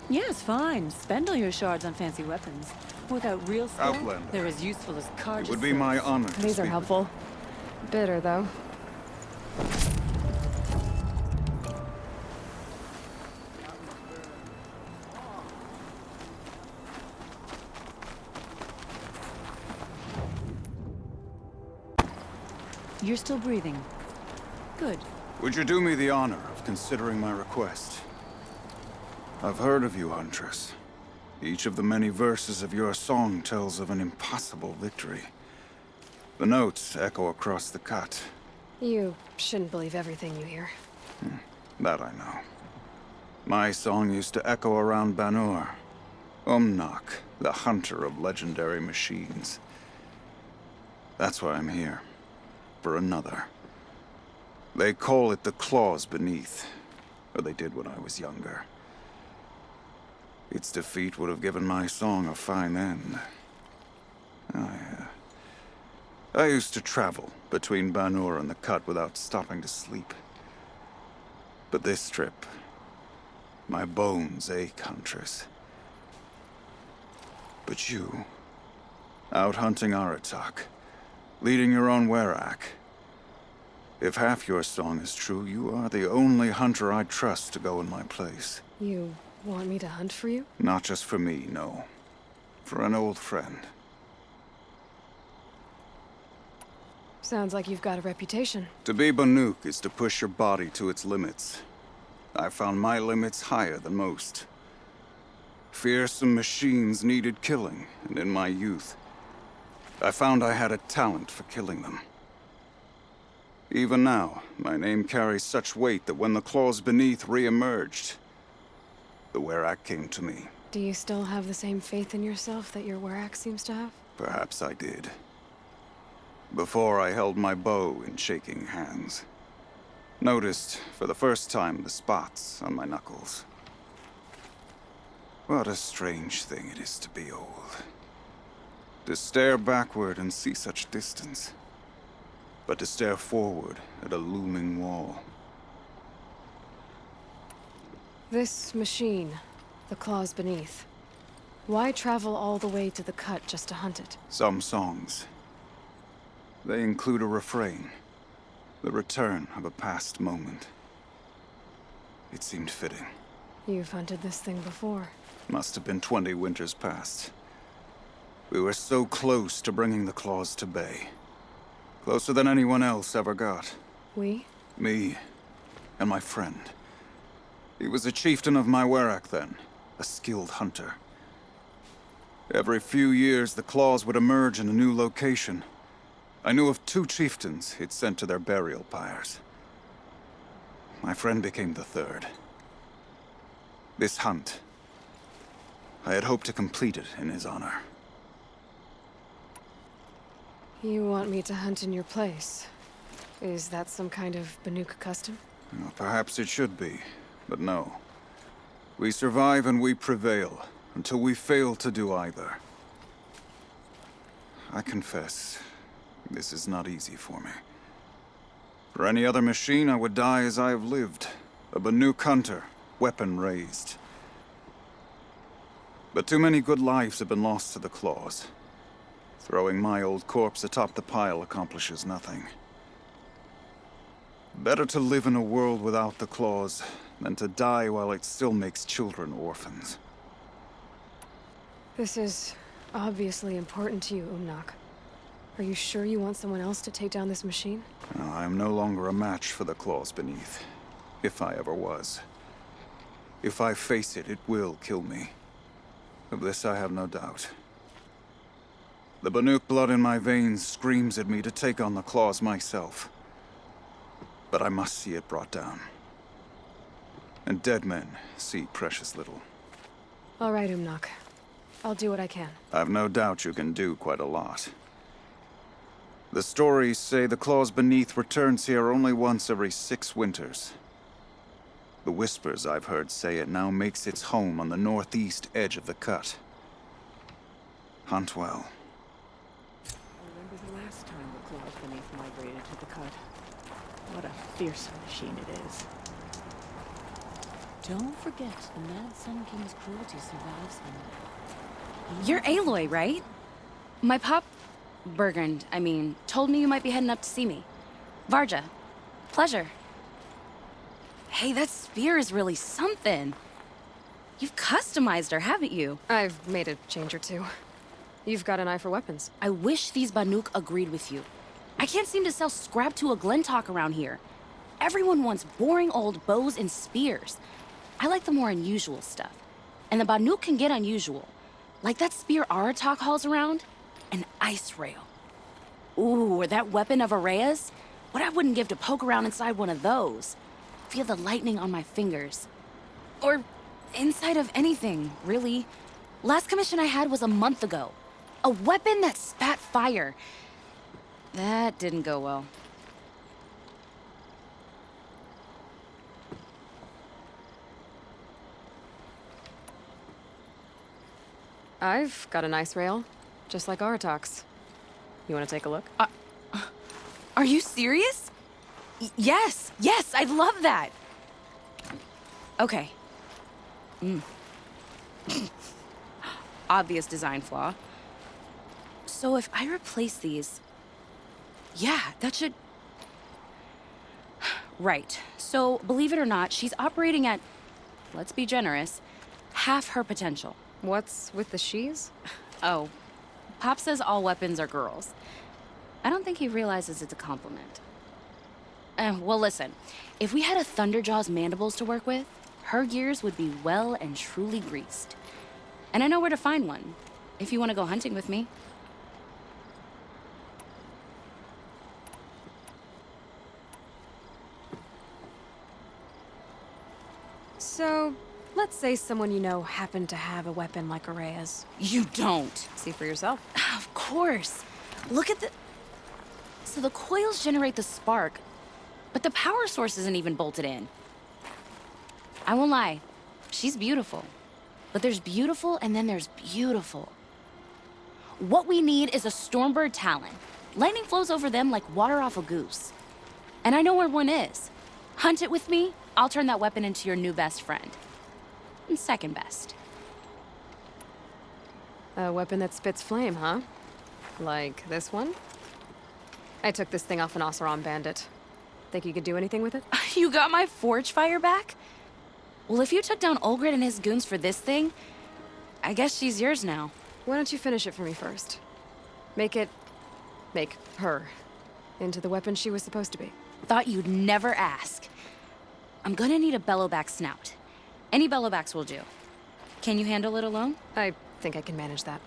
Yes, fine. Spend all your shards on fancy weapons. Without real skill, Outlander. they're as useful as cards. It would be my honor to These are speak helpful. Bitter, though. You're still breathing. Good. Would you do me the honor of considering my request? I've heard of you, Huntress. Each of the many verses of your song tells of an impossible victory. The notes echo across the cut. You shouldn't believe everything you hear. That I know. My song used to echo around Banur. Umnak, the hunter of legendary machines. That's why I'm here. For another. They call it the claws beneath. Or they did when I was younger. Its defeat would have given my song a fine end. I used to travel between Banur and the cut without stopping to sleep. But this trip, my bones ache, Huntress. But you, out hunting Aratak, leading your own Werak. If half your song is true, you are the only hunter I'd trust to go in my place. You want me to hunt for you? Not just for me, no. For an old friend. Sounds like you've got a reputation. To be Banuk is to push your body to its limits. I found my limits higher than most. Fearsome machines needed killing, and in my youth, I found I had a talent for killing them. Even now, my name carries such weight that when the claws beneath re-emerged, the Werak came to me. Do you still have the same faith in yourself that your Werak seems to have? Perhaps I did. Before I held my bow in shaking hands. Noticed, for the first time, the spots on my knuckles. What a strange thing it is to be old. To stare backward and see such distance. But to stare forward at a looming wall. This machine, the claws beneath. Why travel all the way to the cut just to hunt it? Some songs. They include a refrain. The return of a past moment. It seemed fitting. You've hunted this thing before. Must have been 20 winters past. We were so close to bringing the claws to bay. Closer than anyone else ever got. We? Me and my friend. He was a chieftain of my Werak then, a skilled hunter. Every few years, the claws would emerge in a new location. I knew of 2 chieftains he'd sent to their burial pyres. My friend became the third. This hunt, I had hoped to complete it in his honor. You want me to hunt in your place? Is that some kind of Banuk custom? Well, perhaps it should be, but no. We survive and we prevail, until we fail to do either. I confess, this is not easy for me. For any other machine, I would die as I have lived. A Banuk hunter, weapon raised. But too many good lives have been lost to the claws. Throwing my old corpse atop the pile accomplishes nothing. Better to live in a world without the claws than to die while it still makes children orphans. This is obviously important to you, Umnak. Are you sure you want someone else to take down this machine? No, I am no longer a match for the claws beneath. If I ever was. If I face it, it will kill me. Of this I have no doubt. The Banuk blood in my veins screams at me to take on the claws myself. But I must see it brought down. And dead men see precious little. All right, Umnak. I'll do what I can. I've no doubt you can do quite a lot. The stories say the claws beneath returns here only once every 6 winters. The whispers I've heard say it now makes its home on the northeast edge of the cut. Hunt well. I remember the last time the claws beneath migrated to the cut. What a fearsome machine it is. Don't forget the Mad Sun King's cruelty survives him. You're Aloy, right? My pop... Bergund, I mean, told me you might be heading up to see me. Varga. Pleasure. Hey, that spear is really something. You've customized her, haven't you? I've made a change or two. You've got an eye for weapons. I wish these Banuk agreed with you. I can't seem to sell scrap to a Glentalk around here. Everyone wants boring old bows and spears. I like the more unusual stuff. And the Banuk can get unusual. Like that spear Aratak hauls around. An ice rail. Ooh, or that weapon of Ourea's. What I wouldn't give to poke around inside one of those. Feel the lightning on my fingers. Or inside of anything, really. Last commission I had was a month ago. A weapon that spat fire. That didn't go well. I've got an ice rail, just like Aratak's. You want to take a look? Are you serious? Yes, I'd love that. Okay. Obvious design flaw. So if I replace these... Yeah, that should... Right. So, believe it or not, she's operating at, let's be generous, half her potential. What's with the she's? Oh, Pop says all weapons are girls. I don't think he realizes it's a compliment. Well, listen. If we had a Thunderjaw's mandibles to work with, her gears would be well and truly greased. And I know where to find one, if you want to go hunting with me. So, let's say someone you know happened to have a weapon like Ourea's. You don't. See for yourself. Of course. Look at the... So the coils generate the spark, but the power source isn't even bolted in. I won't lie. She's beautiful. But there's beautiful and then there's beautiful. What we need is a Stormbird Talon. Lightning flows over them like water off a goose. And I know where one is. Hunt it with me, I'll turn that weapon into your new best friend. And second best. A weapon that spits flame, huh? Like this one? I took this thing off an Oseram bandit. Think you could do anything with it? You got my forge fire back? Well, if you took down Olgrid and his goons for this thing, I guess she's yours now. Why don't you finish it for me first? Make her into the weapon she was supposed to be. Thought you'd never ask. I'm gonna need a bellowback snout. Any bellowbacks will do. Can you handle it alone? I think I can manage that.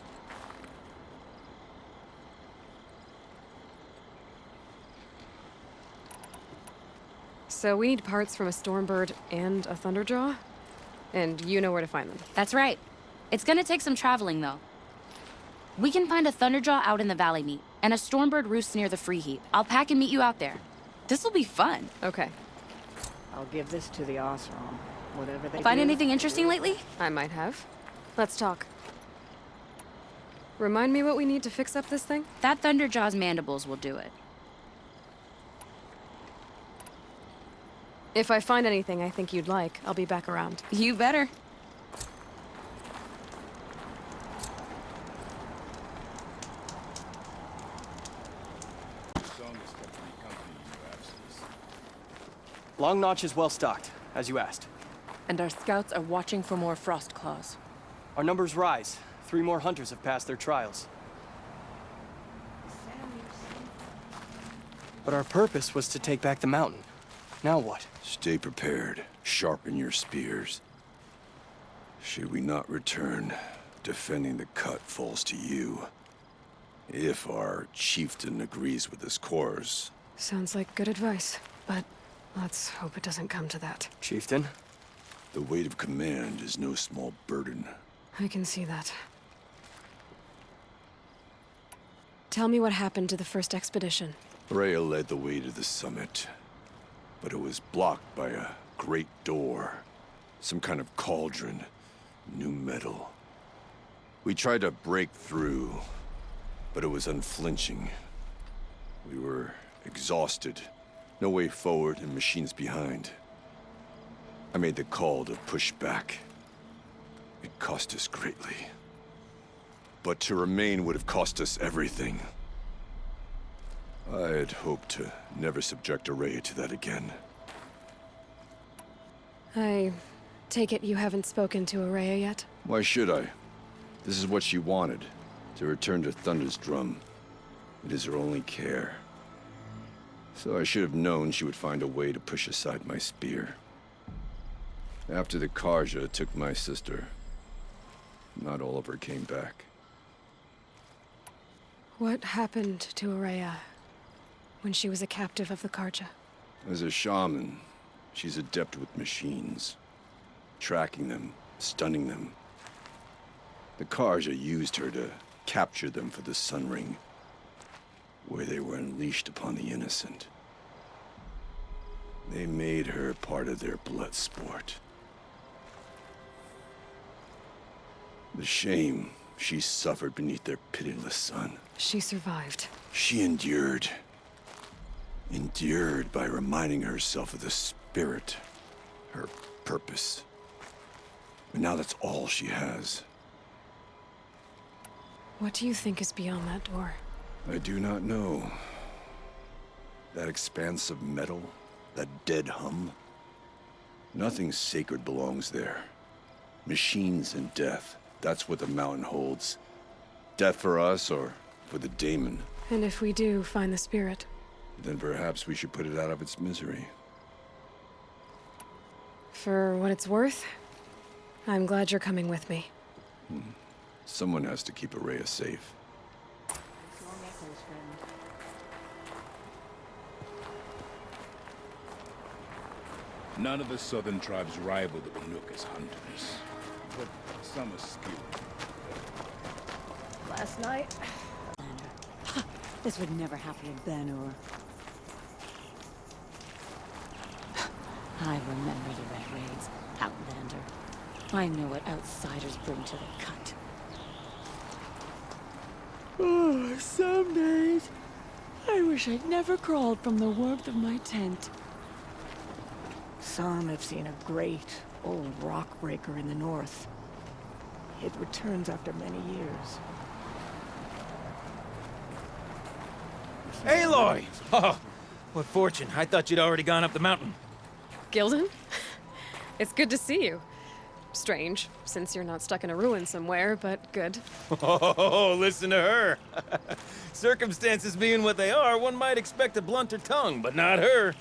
So we need parts from a Stormbird and a Thunderjaw? And you know where to find them. That's right. It's gonna take some traveling, though. We can find a Thunderjaw out in the Valley Meet, and a Stormbird roosts near the Free Heap. I'll pack and meet you out there. This'll be fun. Okay. I'll give this to the Oseram. Whatever they Find do, anything interesting lately? I might have. Let's talk. Remind me what we need to fix up this thing? That Thunderjaw's mandibles will do it. If I find anything I think you'd like, I'll be back around. You better. Long Notch is well stocked, as you asked. And our scouts are watching for more frost claws. Our numbers rise. 3 more hunters have passed their trials. But our purpose was to take back the mountain. Now what? Stay prepared. Sharpen your spears. Should we not return, defending the cut falls to you. If our chieftain agrees with this course. Sounds like good advice, but let's hope it doesn't come to that. Chieftain? The weight of command is no small burden. I can see that. Tell me what happened to the first expedition. Ourea led the way to the summit, but it was blocked by a great door. Some kind of cauldron. New metal. We tried to break through, but it was unflinching. We were exhausted. No way forward and machines behind. I made the call to push back. It cost us greatly. But to remain would have cost us everything. I had hoped to never subject Ourea to that again. I take it you haven't spoken to Ourea yet? Why should I? This is what she wanted, to return to Thunder's drum. It is her only care. So I should have known she would find a way to push aside my spear. After the Karja took my sister, not all of her came back. What happened to Ourea when she was a captive of the Karja? As a shaman, she's adept with machines. Tracking them, stunning them. The Karja used her to capture them for the Sun Ring, where they were unleashed upon the innocent. They made her part of their blood sport. The shame she suffered beneath their pitiless sun. She survived. She endured. Endured by reminding herself of the spirit, her purpose. And now that's all she has. What do you think is beyond that door? I do not know. That expanse of metal, that dead hum. Nothing sacred belongs there. Machines and death. That's what the mountain holds. Death for us or for the daemon. And if we do find the spirit? Then perhaps we should put it out of its misery. For what it's worth, I'm glad you're coming with me. Someone has to keep Ourea safe. Long echoes, friend. None of the southern tribes rival the Umnak as hunters, but some are skilled. Last night, This would never happen again, or... I remember the Red Raids, Outlander. I know what outsiders bring to the cut. Oh, some days, I wish I'd never crawled from the warmth of my tent. some have seen a great old rock breaker in the north. It returns after many years. Aloy! Oh, what fortune. I thought you'd already gone up the mountain. Gildun? It's good to see you. Strange, since you're not stuck in a ruin somewhere, but good. Oh, listen to her. Circumstances being what they are, one might expect a blunter tongue, but not her.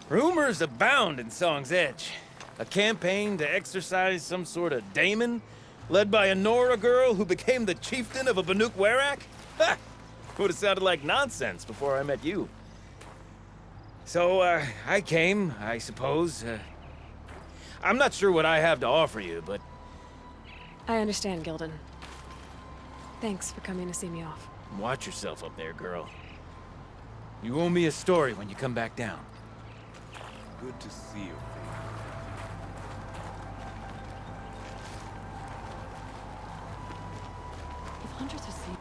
Rumors abound in Song's Edge. A campaign to exorcise some sort of daemon, led by a Nora girl who became the chieftain of a Banuk Werak? Ha! Would have sounded like nonsense before I met you. So, I came, I suppose. I'm not sure what I have to offer you, but... I understand, Gildun. Thanks for coming to see me off. Watch yourself up there, girl. You owe me a story when you come back down. Good to see you. If hunters are seeing...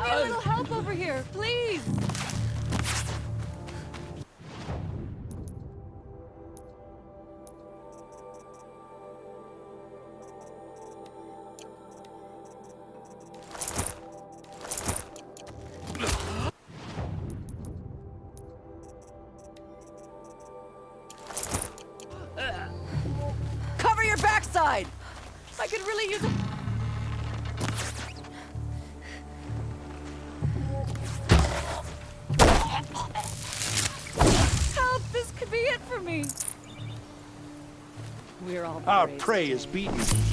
I need a little help over here, please! Cover You're all Our praised, prey is Jane. beaten.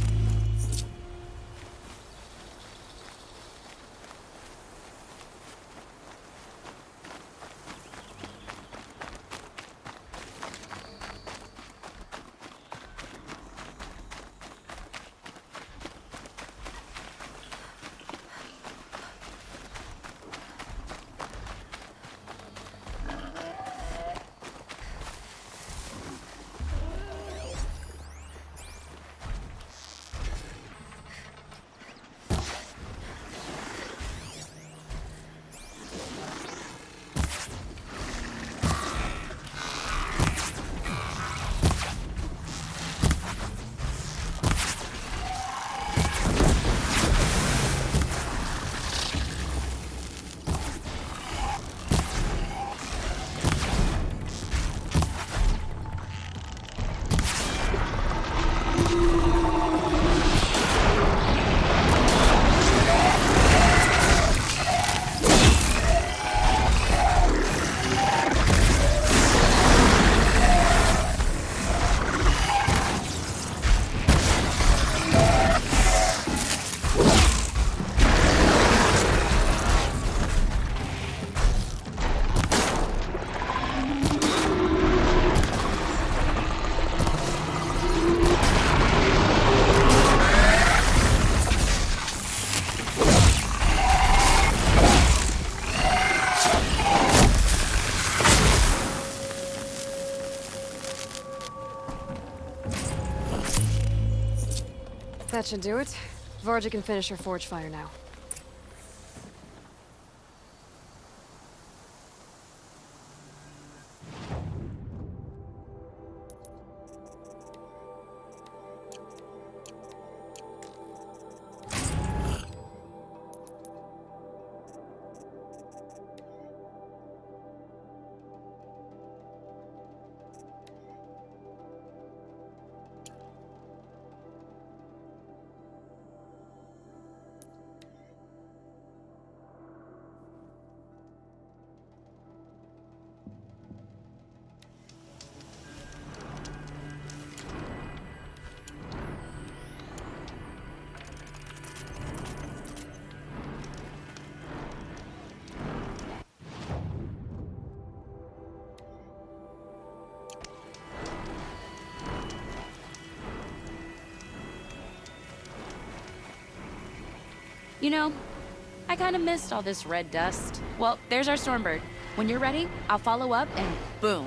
That should do it. Varga can finish her forge fire now. You know, I kind of missed all this red dust. Well, there's our Stormbird. When you're ready, I'll follow up and boom.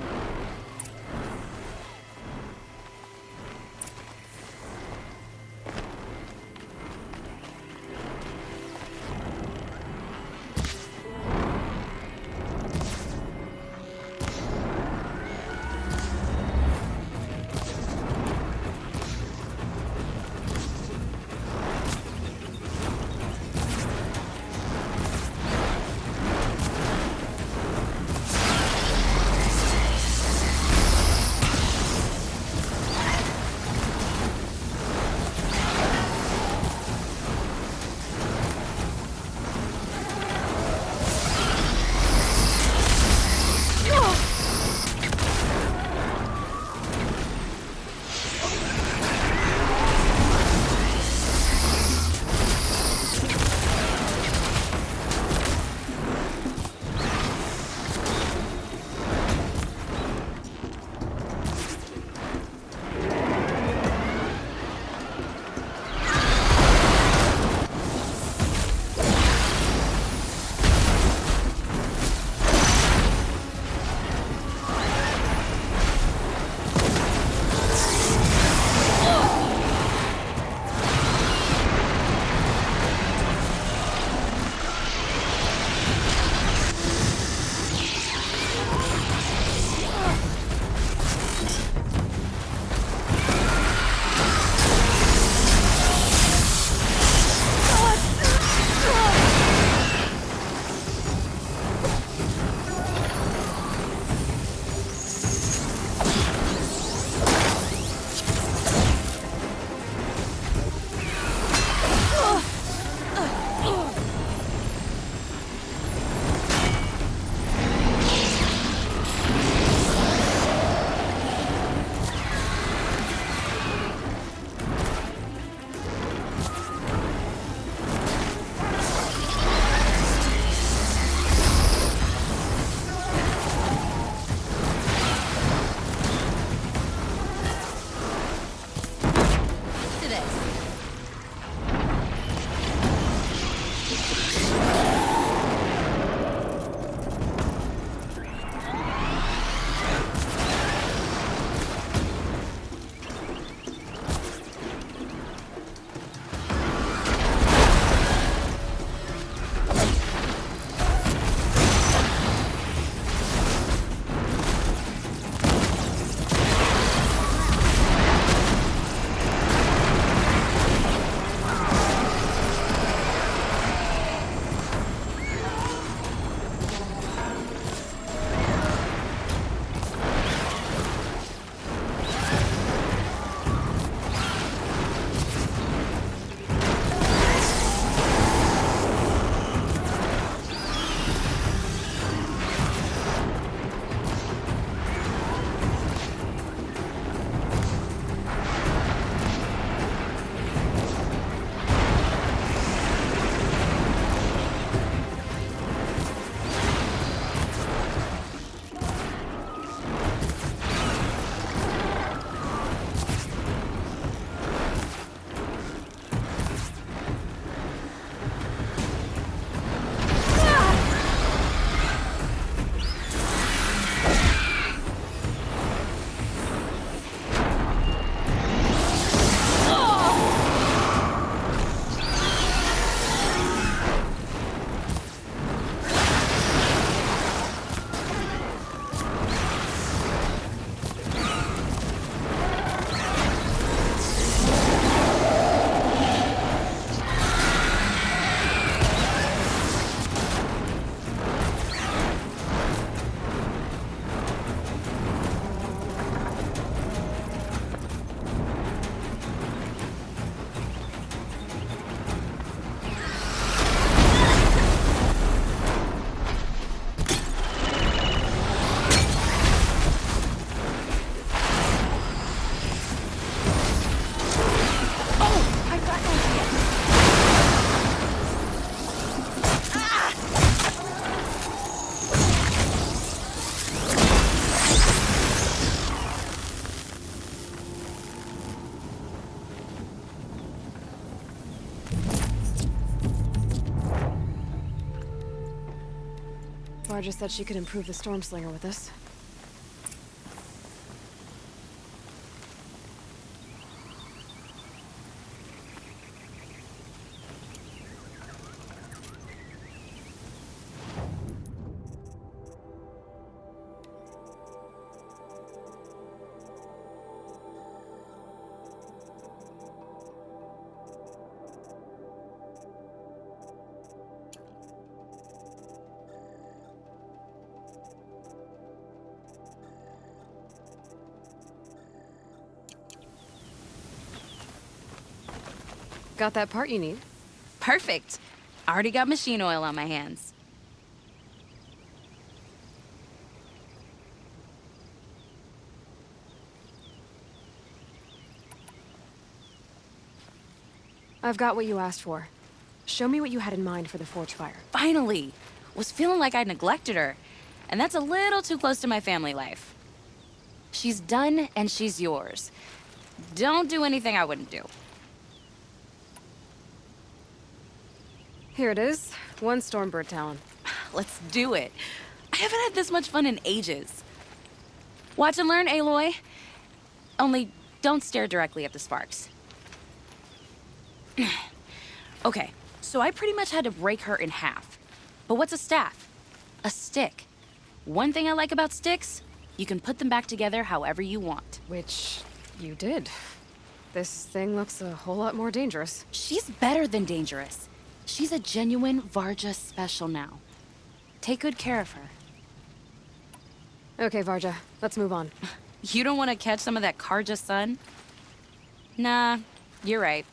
Varga said she could improve the storm slinger with us. Got that part you need? Perfect. Already got machine oil on my hands. I've got what you asked for. Show me what you had in mind for the forge fire. Finally! Was feeling like I neglected her. And that's a little too close to my family life. She's done and she's yours. Don't do anything I wouldn't do. Here it is. 1 Stormbird Talon. Let's do it. I haven't had this much fun in ages. Watch and learn, Aloy. Only don't stare directly at the sparks. Okay, so I pretty much had to break her in half. But what's a staff? A stick. One thing I like about sticks, you can put them back together however you want. Which you did. This thing looks a whole lot more dangerous. She's better than dangerous. She's a genuine Varga special now. Take good care of her. Okay, Varga, let's move on. You don't want to catch some of that Karja sun? Nah, you're right.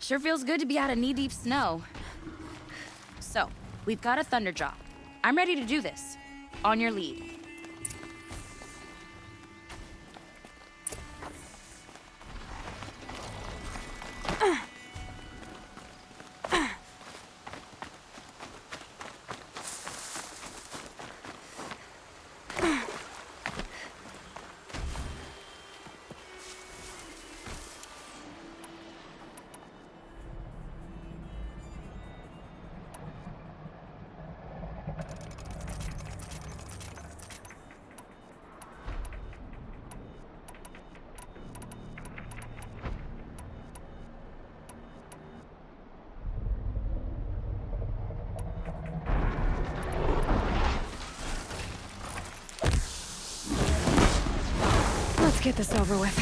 Sure feels good to be out of knee-deep snow. So, we've got a Thunderjaw. I'm ready to do this. On your lead. get this over with.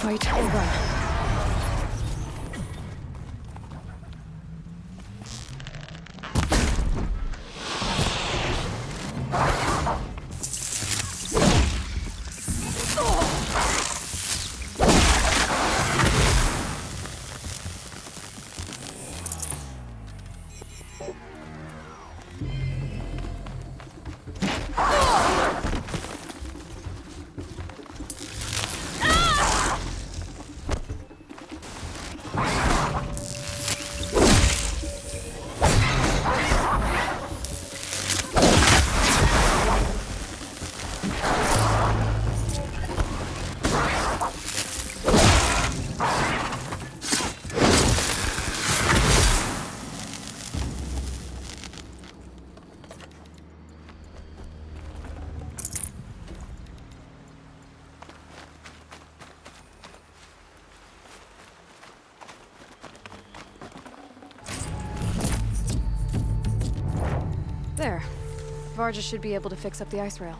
Fight or run. There. Varga should be able to fix up the ice rail.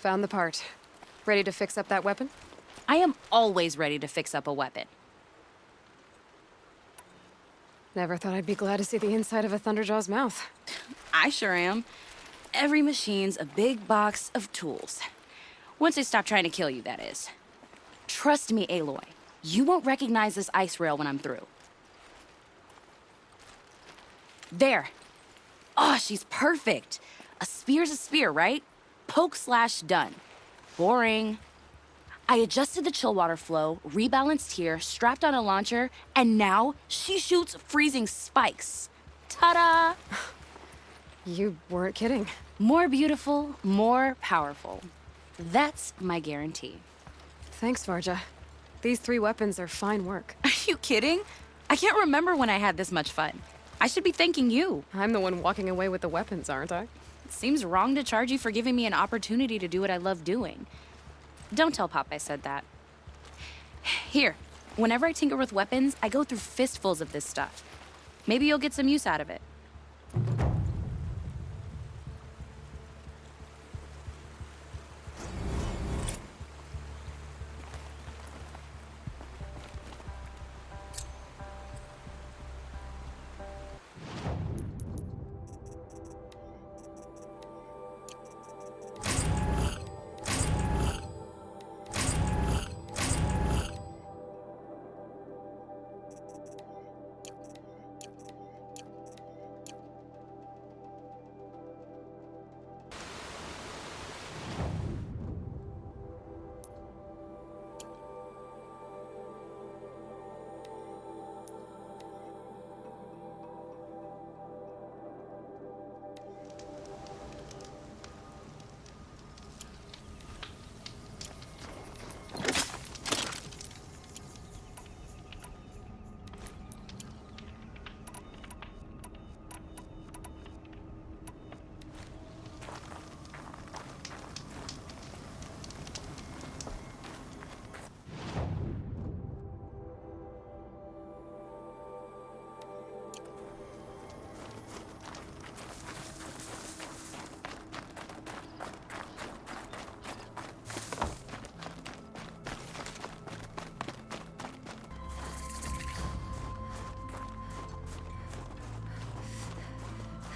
Found the part. Ready to fix up that weapon? I am always ready to fix up a weapon. Never thought I'd be glad to see the inside of a Thunderjaw's mouth. I sure am. Every machine's a big box of tools. Once they stop trying to kill you, that is. Trust me, Aloy. You won't recognize this ice rail when I'm through. There. Oh, she's perfect. A spear's a spear, right? Poke/done. Boring. I adjusted the chill water flow, rebalanced here, strapped on a launcher, and now she shoots freezing spikes. Ta-da! You weren't kidding. More beautiful, more powerful. That's my guarantee. Thanks, Varga. These 3 weapons are fine work. Are you kidding? I can't remember when I had this much fun. I should be thanking you. I'm the one walking away with the weapons, aren't I? It seems wrong to charge you for giving me an opportunity to do what I love doing. Don't tell Pop I said that. Here, whenever I tinker with weapons, I go through fistfuls of this stuff. Maybe you'll get some use out of it.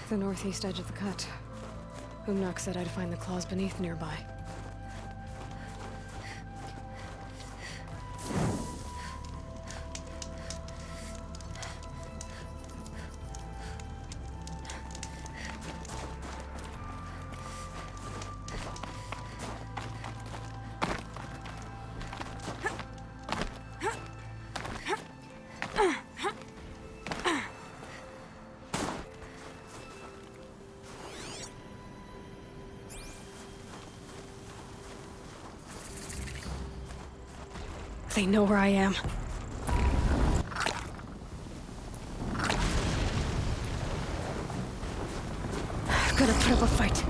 The northeast edge of the cut. Umnak said I'd find the claws beneath nearby. They know where I am. I've got to put up a fight.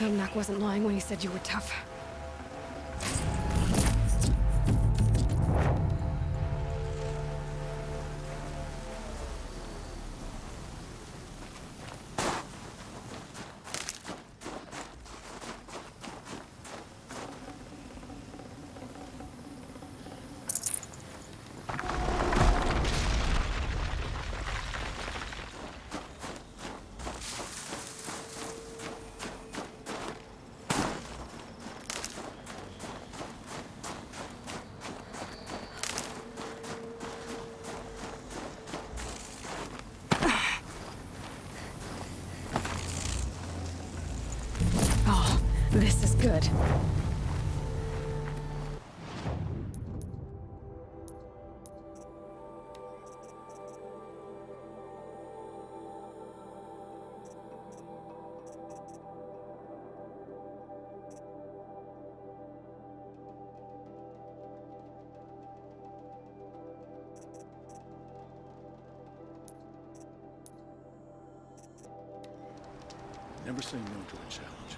Umnak wasn't lying when he said you were tough. This is good. Never say no to a challenge.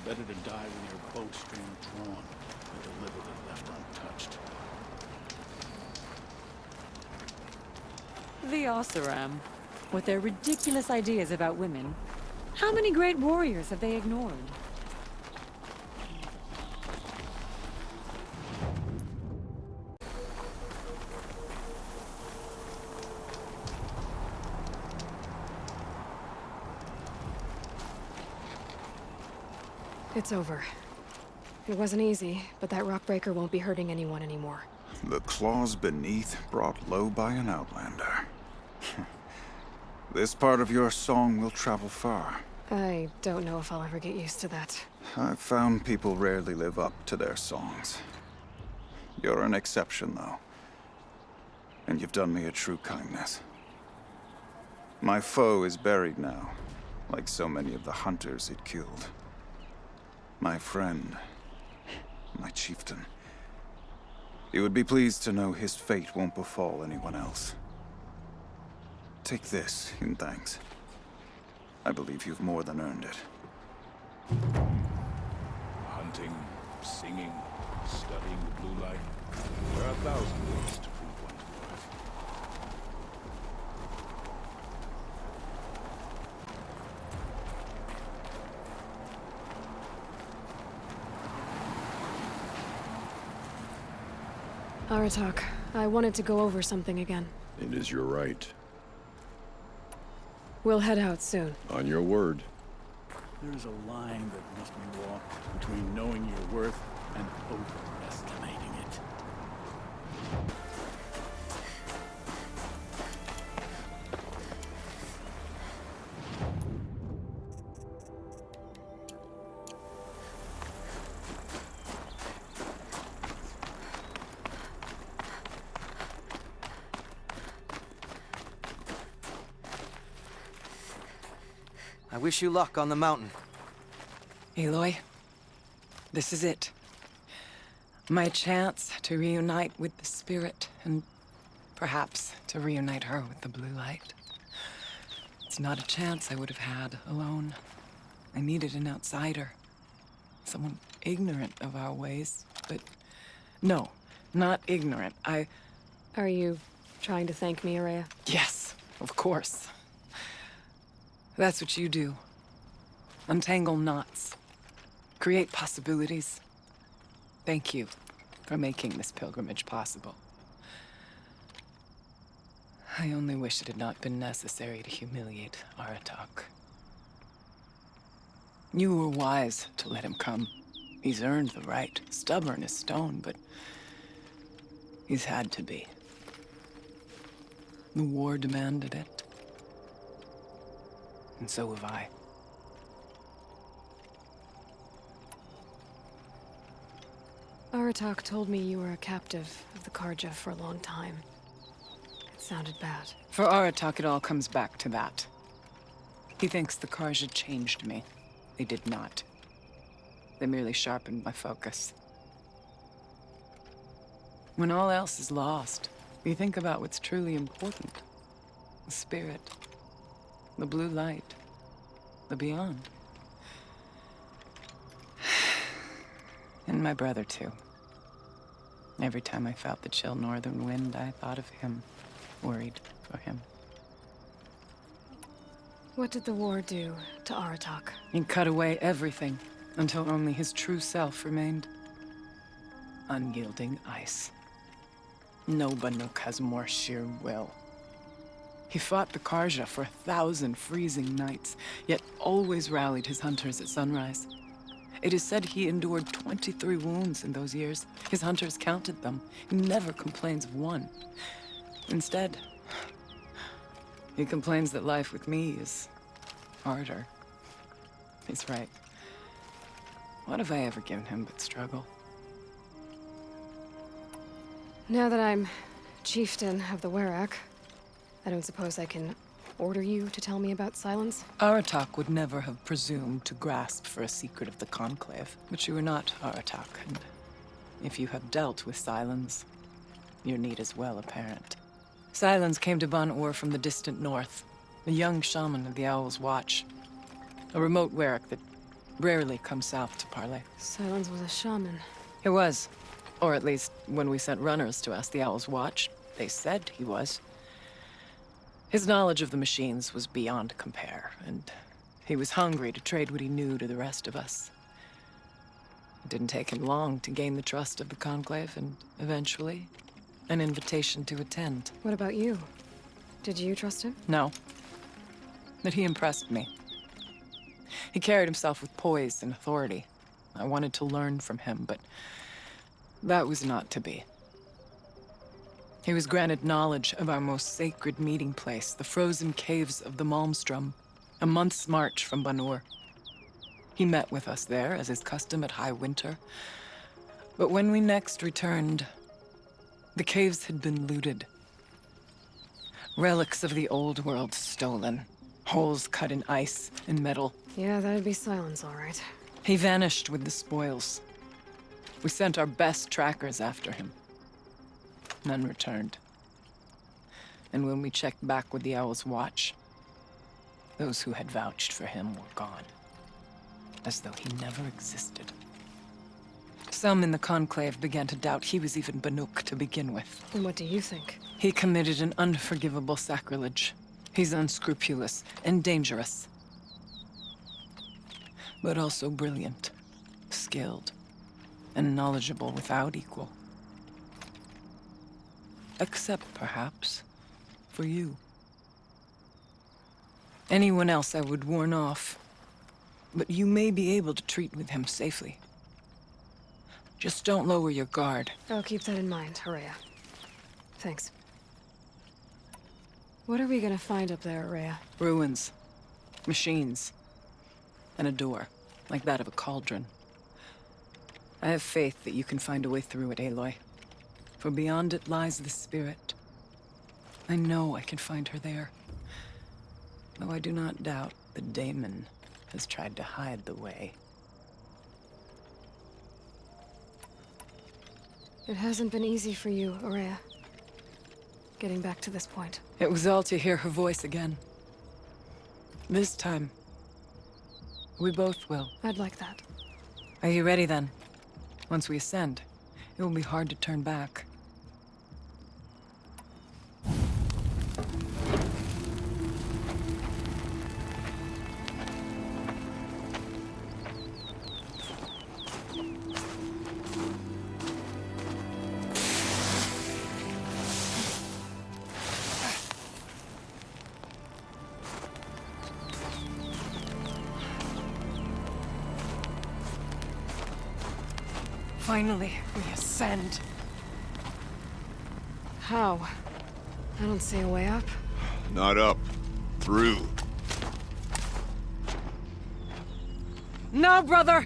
Better to die with your bowstring drawn than deliberately left untouched. The Oseram, with their ridiculous ideas about women. How many great warriors have they ignored? It's over. It wasn't easy, but that rock breaker won't be hurting anyone anymore. The claws beneath brought low by an outlander. This part of your song will travel far. I don't know if I'll ever get used to that. I've found people rarely live up to their songs. You're an exception, though. And you've done me a true kindness. My foe is buried now, like so many of the hunters it killed. My friend, my chieftain. He would be pleased to know his fate won't befall anyone else. Take this in thanks. I believe you've more than earned it. Hunting, singing, studying the blue light. There are 1,000 ways to prove one's worth. Aratak, I wanted to go over something again. It is your right. We'll head out soon. On your word. There's a line that must be walked between knowing your worth and overestimating it. I wish you luck on the mountain. Aloy, this is it. My chance to reunite with the spirit, and perhaps to reunite her with the blue light. It's not a chance I would have had alone. I needed an outsider. Someone ignorant of our ways, but no, not ignorant. Are you trying to thank me, Ourea? Yes, of course. That's what you do. Untangle knots. Create possibilities. Thank you for making this pilgrimage possible. I only wish it had not been necessary to humiliate Aratak. You were wise to let him come. He's earned the right. Stubborn as stone, but he's had to be. The war demanded it. And so have I. Aratak told me you were a captive of the Karja for a long time. It sounded bad. For Aratak, it all comes back to that. He thinks the Karja changed me. They did not. They merely sharpened my focus. When all else is lost, we think about what's truly important. The spirit. The blue light. The beyond. And my brother, too. Every time I felt the chill northern wind, I thought of him. Worried for him. What did the war do to Aratak? He cut away everything, until only his true self remained. Unyielding ice. No Banuk has more sheer will. He fought the Karja for 1,000 freezing nights, yet always rallied his hunters at sunrise. It is said he endured 23 wounds in those years. His hunters counted them. He never complains of one. Instead, he complains that life with me is harder. He's right. What have I ever given him but struggle? Now that I'm chieftain of the Werak, I don't suppose I can order you to tell me about Silence? Aratak would never have presumed to grasp for a secret of the Conclave. But you are not Aratak, and if you have dealt with Silence, your need is well apparent. Silence came to Ban-Ur from the distant north, a young shaman of the Owl's Watch. A remote Werak that rarely comes south to parley. Silence was a shaman. He was. Or at least, when we sent runners to ask the Owl's Watch, they said he was. His knowledge of the machines was beyond compare, and he was hungry to trade what he knew to the rest of us. It didn't take him long to gain the trust of the Conclave, and eventually, an invitation to attend. What about you? Did you trust him? No. But he impressed me. He carried himself with poise and authority. I wanted to learn from him, but that was not to be. He was granted knowledge of our most sacred meeting place, the frozen caves of the Malmstrom, a month's march from Banur. He met with us there, as is custom at high winter. But when we next returned, the caves had been looted. Relics of the old world stolen. Holes cut in ice and metal. Yeah, that'd be Silence, all right. He vanished with the spoils. We sent our best trackers after him. None returned. And when we checked back with the Owl's Watch, those who had vouched for him were gone. As though he never existed. Some in the Conclave began to doubt he was even Banuk to begin with. And what do you think? He committed an unforgivable sacrilege. He's unscrupulous and dangerous. But also brilliant, skilled, and knowledgeable without equal. Except, perhaps, for you. Anyone else I would warn off, but you may be able to treat with him safely. Just don't lower your guard. I'll keep that in mind, Ourea. Thanks. What are we gonna find up there, Ourea? Ruins, machines, and a door, like that of a cauldron. I have faith that you can find a way through it, Aloy. For beyond it lies the spirit. I know I can find her there. Though I do not doubt the daemon has tried to hide the way. It hasn't been easy for you, Ourea. Getting back to this point. It was all to hear her voice again. This time, we both will. I'd like that. Are you ready then? Once we ascend, it will be hard to turn back. Finally, we ascend. How? I don't see a way up. Not up. Through. No, brother!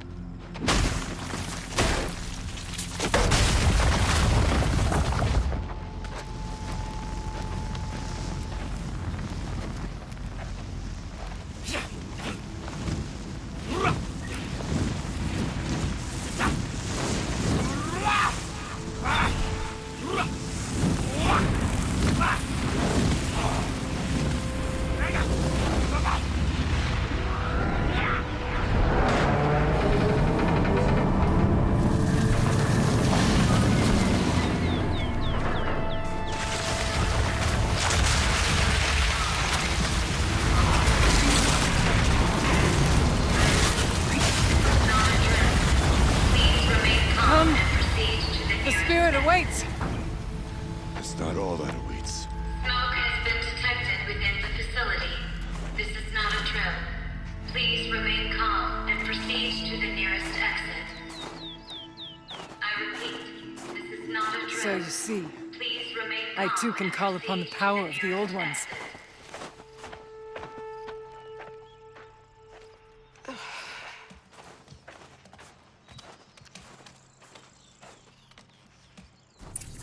Awaits! It's not all that awaits. Smoke has been detected within the facility. This is not a drill. Please remain calm and proceed to the nearest exit. I repeat, this is not a drill. So you see, Please remain calm I too can and call upon the proceed power to of the old nearest ones. exit.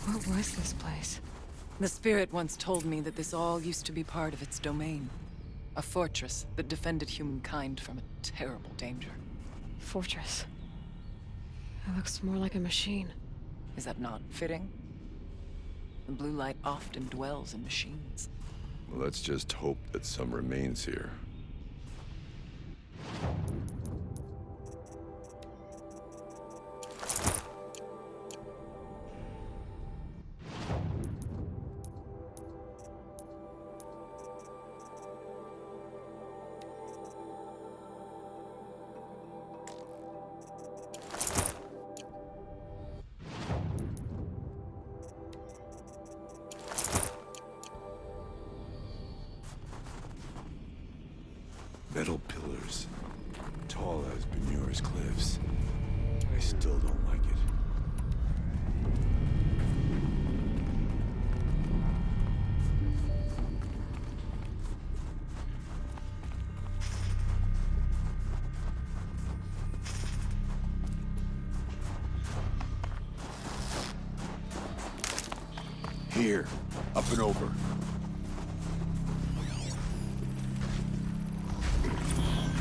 What was this place? The spirit once told me that this all used to be part of its domain. A fortress that defended humankind from a terrible danger. Fortress. It looks more like a machine. Is that not fitting? The blue light often dwells in machines. Well, let's just hope that some remains here. don't like it. Here, up and over.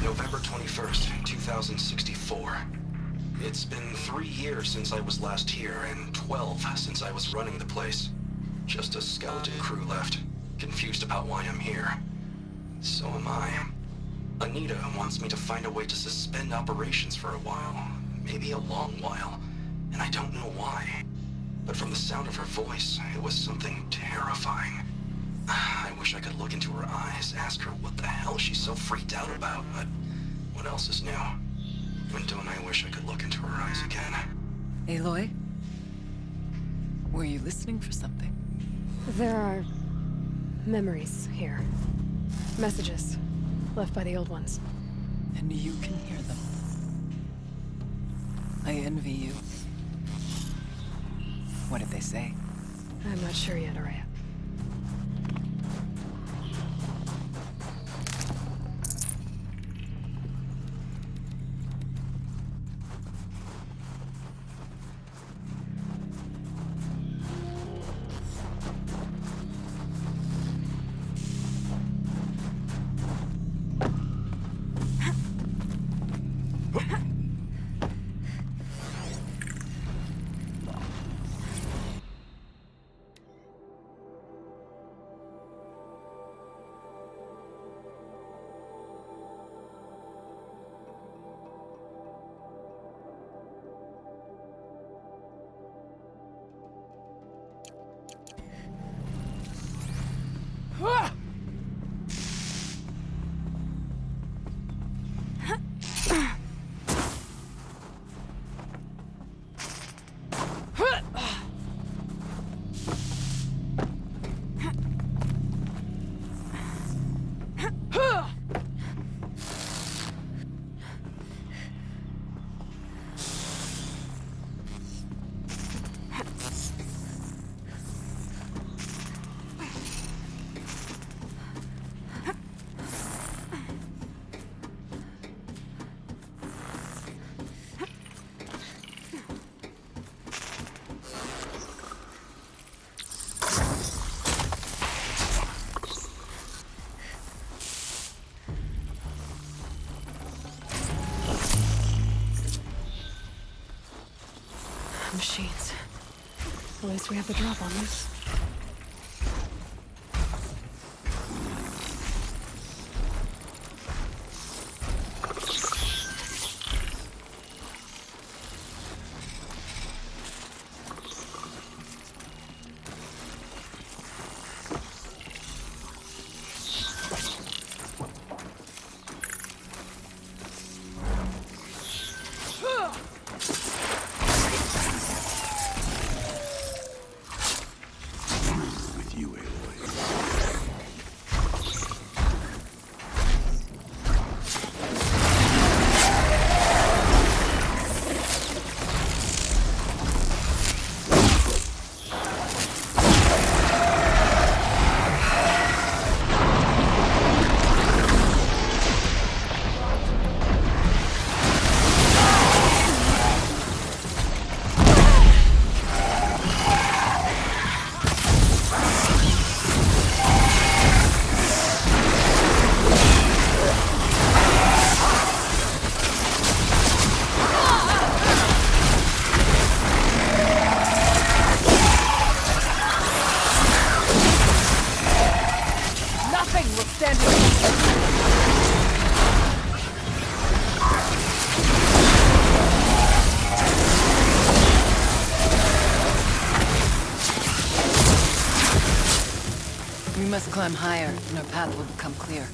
November 21st, 2064. It's been 3 years since I was last here, and 12 since I was running the place. Just a skeleton crew left, confused about why I'm here. So am I. Anita wants me to find a way to suspend operations for a while, maybe a long while, and I don't know why. But from the sound of her voice, it was something terrifying. I wish I could look into her eyes, ask her what the hell she's so freaked out about, but what else is new? And don't I wish I could look into her eyes again? Aloy? Were you listening for something? There are memories here. Messages left by the old ones. And you can hear them. I envy you. What did they say? I'm not sure yet, Ourea. Machines. At least we have the drop on this. We must climb higher, and our path will become clear.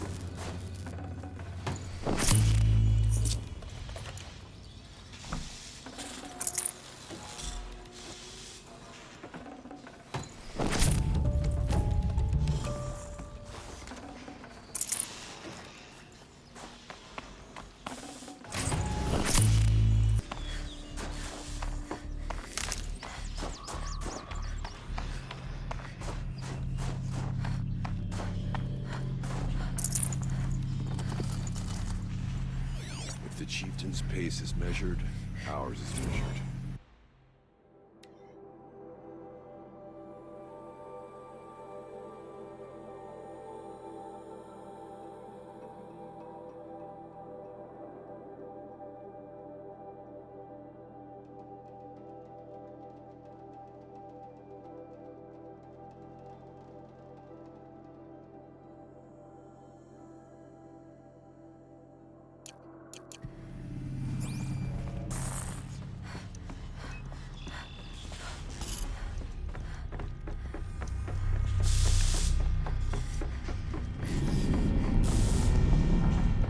whose pace is measured, ours is measured.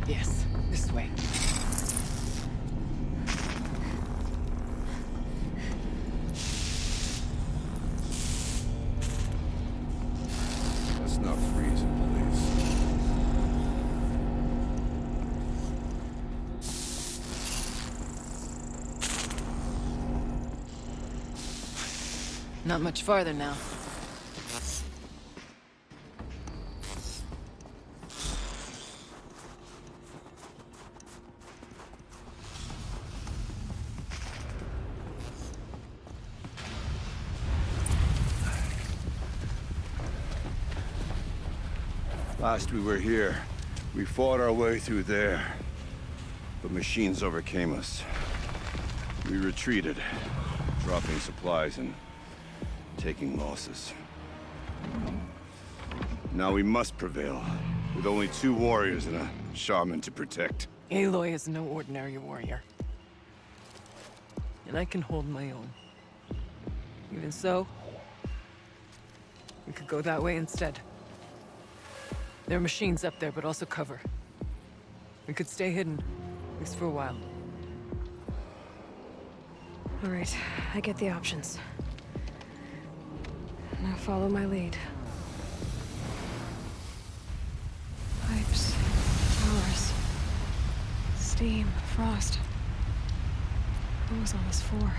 Yes, this way. Let's not freeze it, please. Not much farther now. Last we were here, we fought our way through there. But machines overcame us. We retreated, dropping supplies and taking losses. Now we must prevail, with only 2 warriors and a shaman to protect. Aloy is no ordinary warrior. And I can hold my own. Even so, we could go that way instead. There are machines up there, but also cover. We could stay hidden, at least for a while. All right, I get the options. Now follow my lead. Pipes, towers, steam, frost. What was on this for?